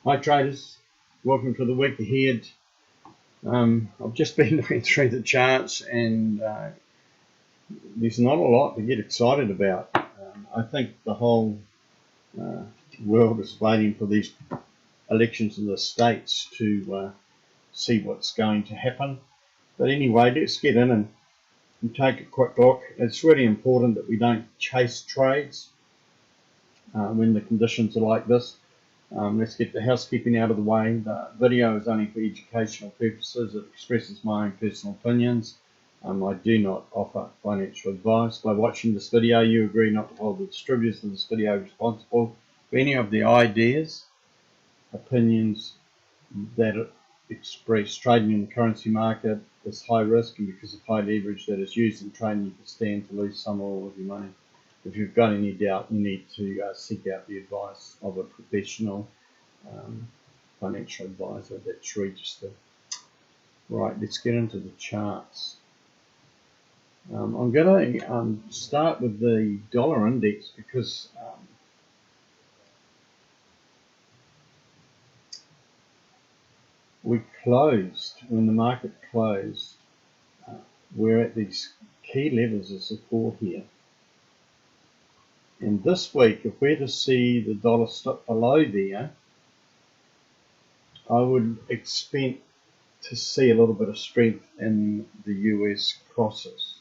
Hi traders, welcome to the week ahead. I've just been looking through the charts and there's not a lot to get excited about. I think the whole uh, world is waiting for these elections in the States to see what's going to happen. But anyway, let's get in and take a quick look. It's really important that we don't chase trades when the conditions are like this. Let's get the housekeeping out of the way. The video is only for educational purposes. It expresses my own personal opinions. I do not offer financial advice. By watching this video, you agree not to hold the distributors of this video responsible for any of the ideas, opinions that express trading in the currency market is high risk, and because of high leverage that is used in trading, you can stand to lose some or all of your money. If you've got any doubt, you need to seek out the advice of a professional financial advisor that's registered. Right, let's get into the charts. I'm going to start with the dollar index because we closed, when the market closed, we're at these key levels of support here. And this week, if we're to see the dollar slip below there, I would expect to see a little bit of strength in the US crosses.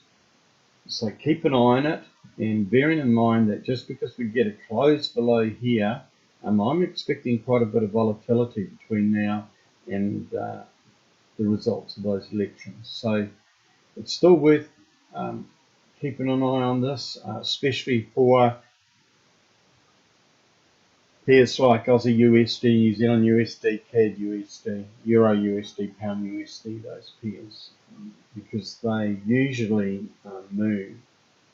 So keep an eye on it, and bearing in mind that just because we get a close below here, I'm expecting quite a bit of volatility between now and the results of those elections. So it's still worth keeping an eye on this, especially for pairs like Aussie USD, New Zealand USD, CAD USD, Euro USD, Pound USD, those pairs, because they usually move.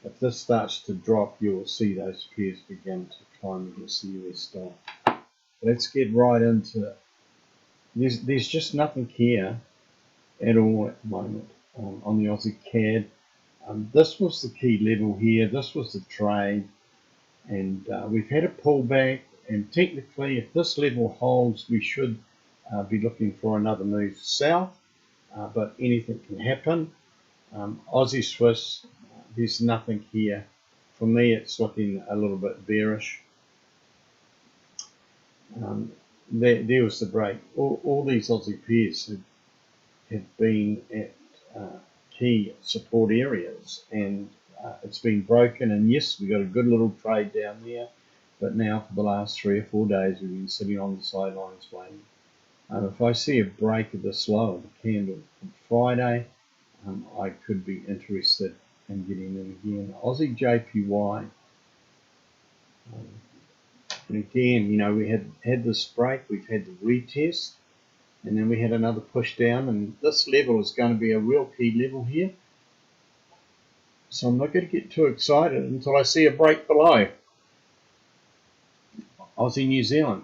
If this starts to drop, you will see those pairs begin to climb against the US dollar. Let's get right into it. There's just nothing here at all at the moment on the Aussie CAD. This was the key level here. This was the trade, and we've had a pullback. And technically, if this level holds, we should be looking for another move south, but anything can happen. Aussie Swiss, there's nothing here. For me, it's looking a little bit bearish. There was the break. All these Aussie pairs have been at key support areas, and it's been broken. And yes, we got a good little trade down there. But now for the last 3 or 4 days, we've been sitting on the sidelines waiting. If I see a break of this low of the candle on Friday, I could be interested in getting in again. Aussie JPY. And again, you know, we had this break, we've had the retest, and then we had another push down, and this level is going to be a real key level here. So I'm not going to get too excited until I see a break below. Aussie New Zealand.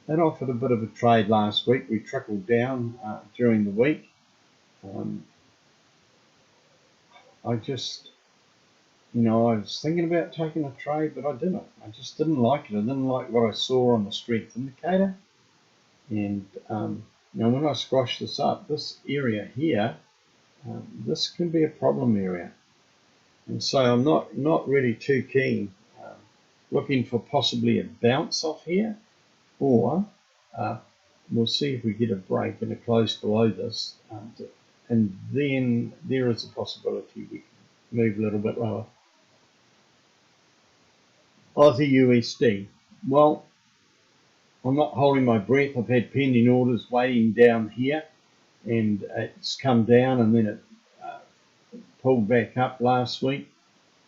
That offered a bit of a trade last week. We trickled down during the week. I just, you know, I was thinking about taking a trade, but I didn't. I just didn't like it. I didn't like what I saw on the strength indicator. And, you know, when I squash this up, this area here, this can be a problem area. And so I'm not really too keen. Looking for possibly a bounce off here, or we'll see if we get a break and a close below this, and then there is a possibility we can move a little bit lower. Aussie USD. Well, I'm not holding my breath. I've had pending orders waiting down here, and it's come down, and then it pulled back up last week,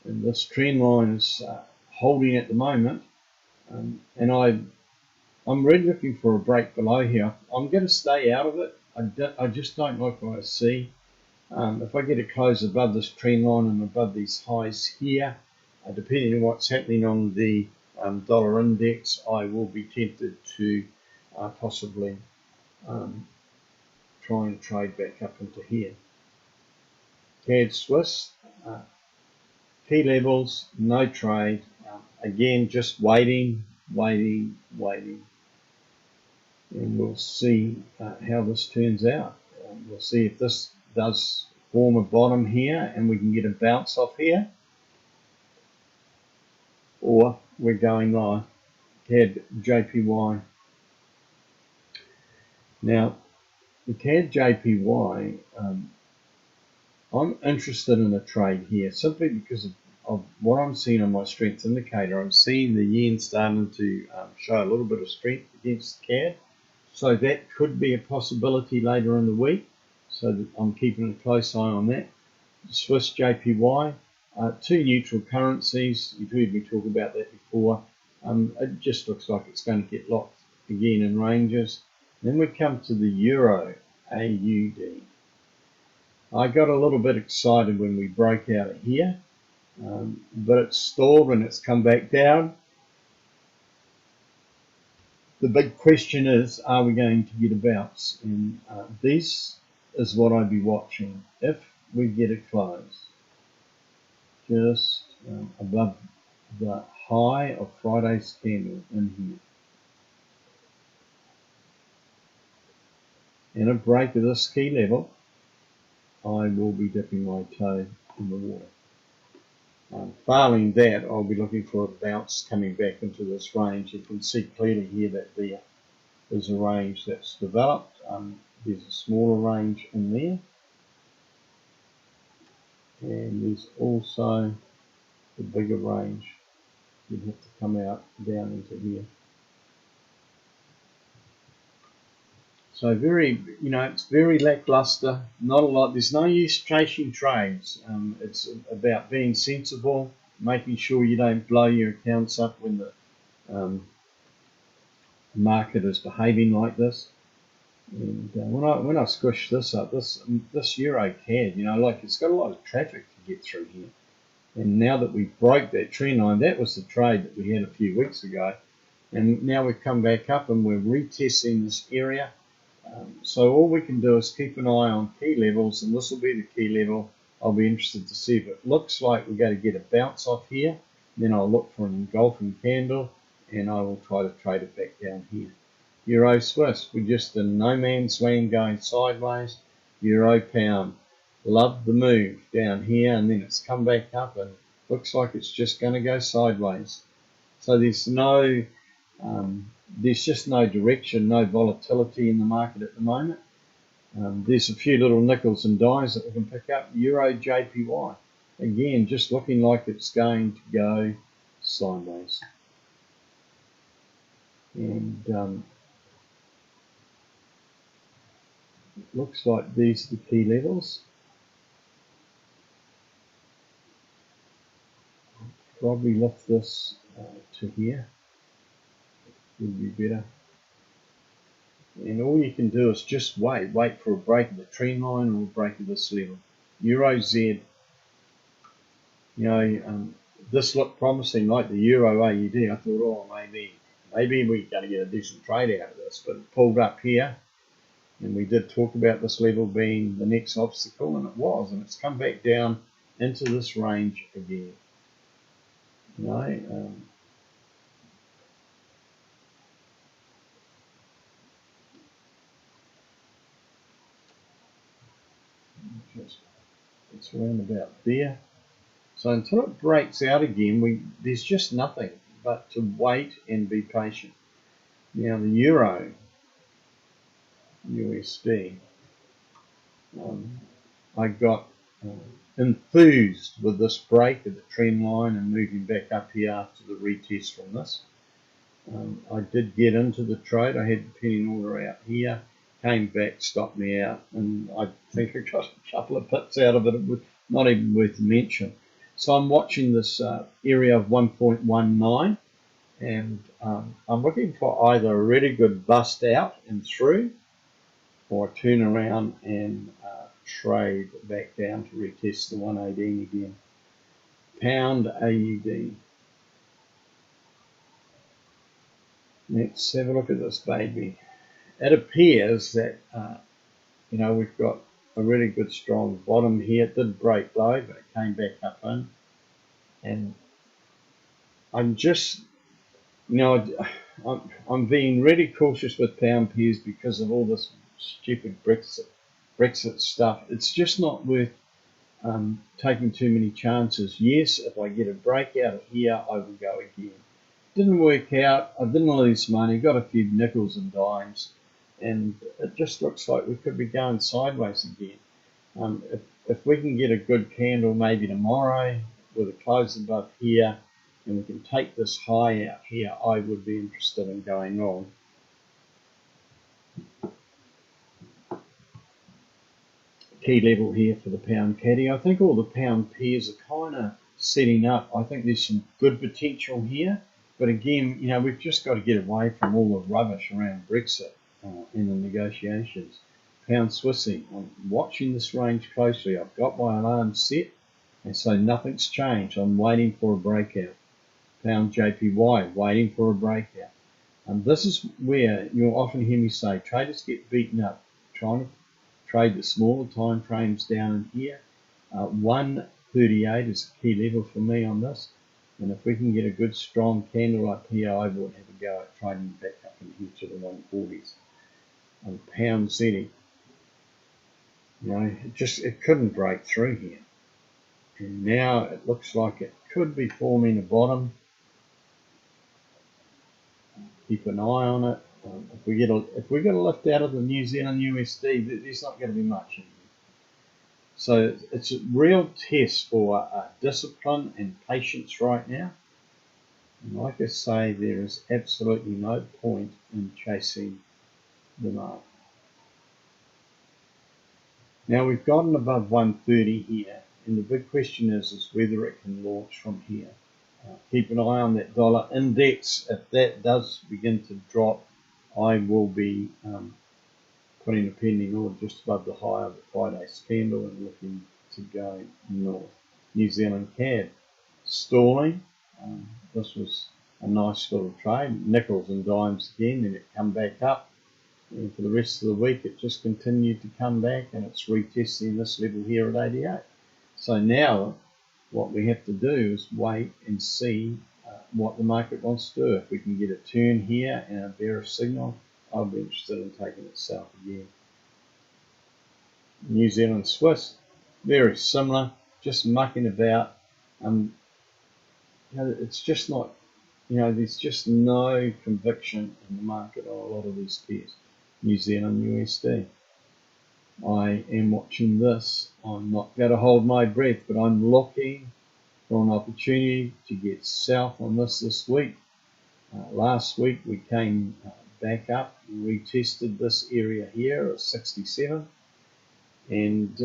and this trend line is holding at the moment, and I'm really looking for a break below here. I'm going to stay out of it. I just don't like what I see. If I get a close above this trend line and above these highs here, depending on what's happening on the dollar index, I will be tempted to possibly try and trade back up into here. CAD Swiss, key levels, no trade. Again, just waiting. waiting, and we'll see how this turns out. We'll see if this does form a bottom here and we can get a bounce off here, or we're going live. CAD JPY. Now, the CAD JPY, I'm interested in a trade here simply because of what I'm seeing on my strength indicator. I'm seeing the yen starting to show a little bit of strength against CAD, so that could be a possibility later in the week. So I'm keeping a close eye on that. Swiss JPY, two neutral currencies. You've heard me talk about that before. It just looks like it's going to get locked again in ranges. Then we come to the Euro AUD. I got a little bit excited when we broke out of here, but it's stalled and it's come back down. The big question is, are we going to get a bounce? And this is what I'd be watching if we get a close just above the high of Friday's candle in here. And a break of this key level, I will be dipping my toe in the water. Failing that, I'll be looking for a bounce coming back into this range. You can see clearly here that there is a range that's developed. There's a smaller range in there, and there's also the bigger range. You'd have to come out down into here. So very, it's very lackluster. Not a lot. There's no use chasing trades. It's about being sensible, making sure you don't blow your accounts up when the market is behaving like this. And when I squish this up, this Euro CAD, it's got a lot of traffic to get through here. And now that we broke that trend line, that was the trade that we had a few weeks ago. And now we've come back up and we're retesting this area. So all we can do is keep an eye on key levels, and this will be the key level. I'll be interested to see if it looks like we're going to get a bounce off here. Then I'll look for an engulfing candle, and I will try to trade it back down here. Euro Swiss, we're just in no man's land going sideways. Euro pound, love the move down here, and then it's come back up and looks like it's just going to go sideways. So there's just no direction, no volatility in the market at the moment. There's a few little nickels and dimes that we can pick up. Euro JPY, again, just looking like it's going to go sideways. And it looks like these are the key levels. I'll probably lift this to here. Would be better. And all you can do is just wait for a break of the trend line or a break of this level. Euro Z, this looked promising like the Euro AUD. I thought, oh, maybe we're going to get a decent trade out of this, but it pulled up here, and we did talk about this level being the next obstacle, and it was, and it's come back down into this range again. It's around about there. So until it breaks out again, there's just nothing but to wait and be patient. Now the Euro USD, I got enthused with this break of the trend line and moving back up here after the retest from this. I did get into the trade. I had the penny order out here, came back, stopped me out, and I think I got a couple of pips out of it. It was not even worth a mention. So I'm watching this area of 1.19, and I'm looking for either a really good bust out and through, or turn around and trade back down to retest the 118 again. Pound AUD. Let's have a look at this baby. It appears that we've got a really good strong bottom here. It did break low, but it came back up in. And I'm just I'm being really cautious with pound peas because of all this stupid Brexit stuff. It's just not worth taking too many chances. Yes, if I get a breakout here, I will go again. Didn't work out. I didn't lose money. Got a few nickels and dimes, and it just looks like we could be going sideways again. If we can get a good candle maybe tomorrow with a close above here, and we can take this high out here, I would be interested in going long. Key level here for the pound caddy. I think all the pound pairs are kind of setting up. I think there's some good potential here, but again, we've just got to get away from all the rubbish around Brexit in the negotiations. Pound Swissy, I'm watching this range closely. I've got my alarm set, and so nothing's changed. I'm waiting for a breakout. Pound JPY, waiting for a breakout. And this is where you'll often hear me say traders get beaten up trying to trade the smaller time frames down in here. 138 is a key level for me on this, and if we can get a good strong candle up here, I would have a go at trading back up in here to the 140s. And pound ZD, it couldn't break through here, and now it looks like it could be forming a bottom. Keep an eye on it. If we get a lift out of the New Zealand USD, there's not going to be much in here. So it's a real test for discipline and patience right now. And like I say, there is absolutely no point in chasing the market. Now we've gotten above 130 here, and the big question is whether it can launch from here. Keep an eye on that dollar index. If that does begin to drop, I will be putting a pending order just above the high of the 5-day candle and looking to go north. New Zealand CAD stalling. This was a nice little trade. Nickels and dimes again, and it come back up. And for the rest of the week, it just continued to come back, and it's retesting this level here at 88. So now what we have to do is wait and see what the market wants to do. If we can get a turn here and a bearish signal, I'll be interested in taking it south again. New Zealand Swiss, very similar, just mucking about. It's just not, there's just no conviction in the market on a lot of these pairs. New Zealand USD. I am watching this. I'm not going to hold my breath, but I'm looking for an opportunity to get south on this week. Last week we came back up and retested this area here at 67. And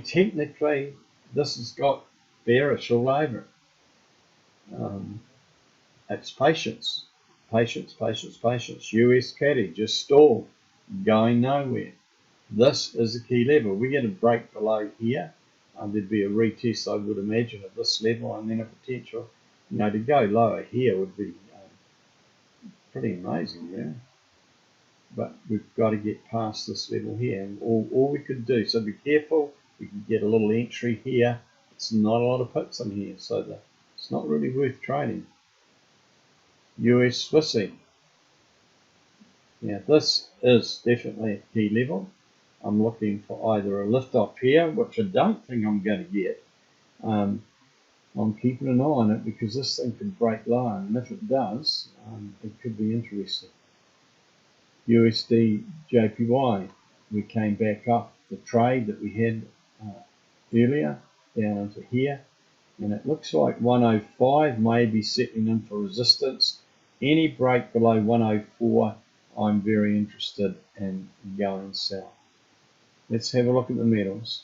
technically this has got bearish all over it. It's patience. Patience. US caddy just stalled, going nowhere. This is a key level. We get a break below here. There'd be a retest, I would imagine, at this level, and then a potential, to go lower here would be pretty amazing, yeah. But we've got to get past this level here, and all we could do. So be careful. We can get a little entry here. It's not a lot of pips in here, so it's not really worth trading. US Swissy. Now this is definitely a key level. I'm looking for either a lift off here, which I don't think I'm going to get. I'm keeping an eye on it because this thing could break lower, and if it does, it could be interesting. USD JPY, we came back up the trade that we had earlier down into here, and it looks like 105 may be settling in for resistance. Any break below 104, I'm very interested in going south. Let's have a look at the metals.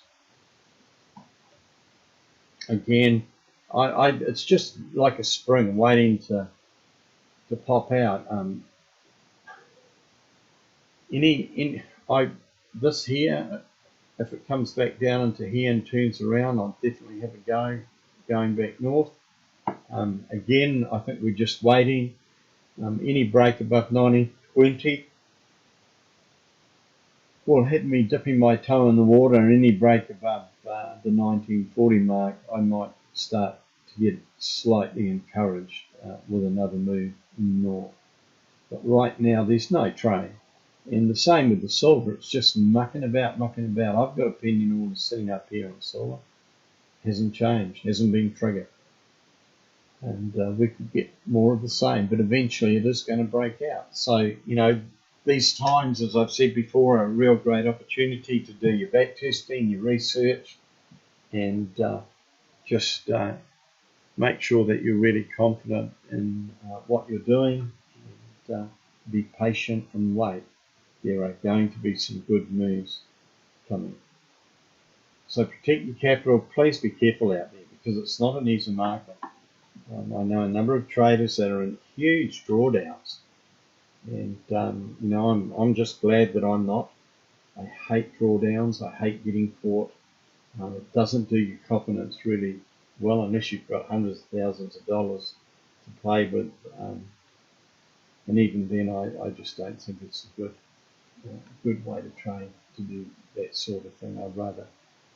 Again, it's just like a spring waiting to pop out. This here, if it comes back down into here and turns around, I'll definitely have a go going back north. Again, I think we're just waiting. Any break above 90.20 will hit me dipping my toe in the water, and any break above the 1940 mark, I might start to get slightly encouraged. with another move north. But right now there's no trade. And the same with the silver, it's just mucking about. I've got opinion orders sitting up here on silver. Hasn't changed, hasn't been triggered. And we could get more of the same, but eventually it is going to break out. So, these times, as I've said before, are a real great opportunity to do your back testing, your research, and just make sure that you're really confident in what you're doing, and be patient and wait. There are going to be some good moves coming. So protect your capital. Please be careful out there because it's not an easy market. I know a number of traders that are in huge drawdowns, and I'm just glad that I'm not. I hate drawdowns. I hate getting caught. It doesn't do your confidence really well unless you've got hundreds of thousands of dollars to play with, and even then, I just don't think it's a good way to trade to do that sort of thing. I'd rather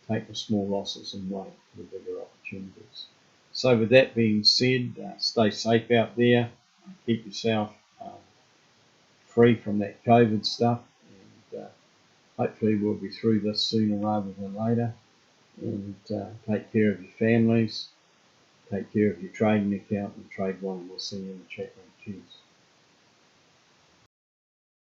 take the small losses and wait for the bigger opportunities. So with that being said, stay safe out there, keep yourself free from that COVID stuff, and hopefully we'll be through this sooner rather than later, and take care of your families, take care of your trading account, and trade one. We'll see you in the chat room. Cheers.